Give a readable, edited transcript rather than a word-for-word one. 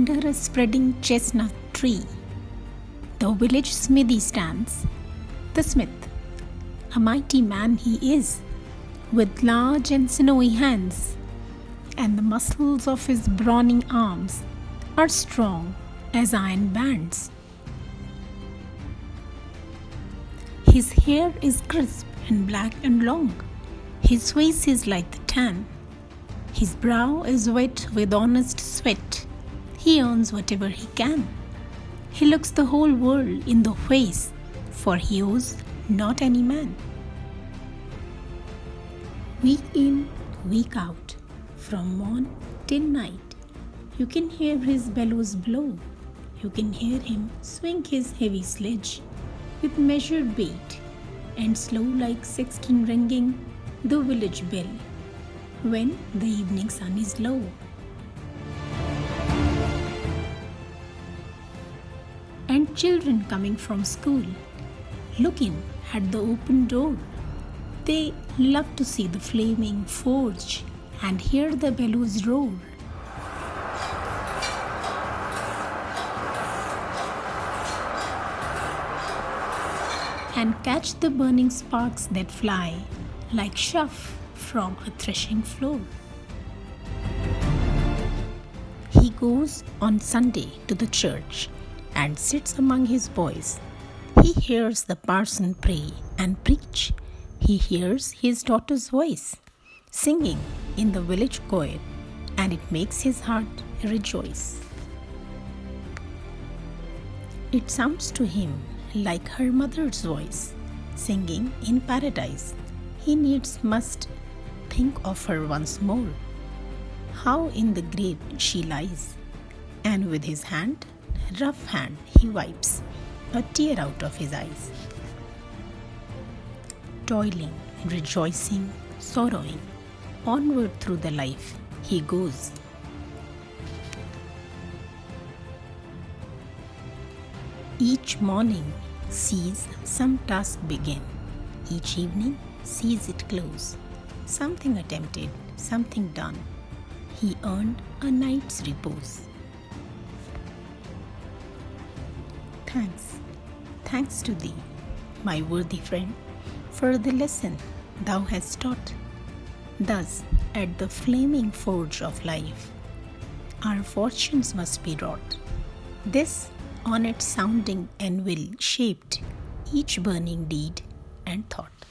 Under a spreading chestnut tree, the village smithy stands. The smith, a mighty man he is, with large and sinewy hands, and the muscles of his brawny arms are strong as iron bands. His hair is crisp and black and long. His face is like the tan. His brow is wet with honest sweat. He earns whatever he can. He looks the whole world in the face, for he owes not any man. Week in, week out, from morn till night, you can hear his bellows blow. You can hear him swing his heavy sledge with measured beat and slow like sexton ringing the village bell when the evening sun is low. And children coming from school look in at the open door. They love to see the flaming forge and hear the bellows roar. And catch the burning sparks that fly like chaff from a threshing floor. He goes on Sunday to the church and sits among his boys. He hears the parson pray and preach. He hears his daughter's voice singing in the village choir, and it makes his heart rejoice. It sounds to him like her mother's voice singing in paradise. He needs must think of her once more, how in the grave she lies, and with his rough hand, he wipes a tear out of his eyes. Toiling, rejoicing, sorrowing, onward through the life he goes. Each morning sees some task begin. Each evening sees it close. Something attempted, something done. He earned a night's repose. Thanks to thee, my worthy friend, for the lesson thou hast taught. Thus, at the flaming forge of life, our fortunes must be wrought. This on its sounding anvil shaped each burning deed and thought.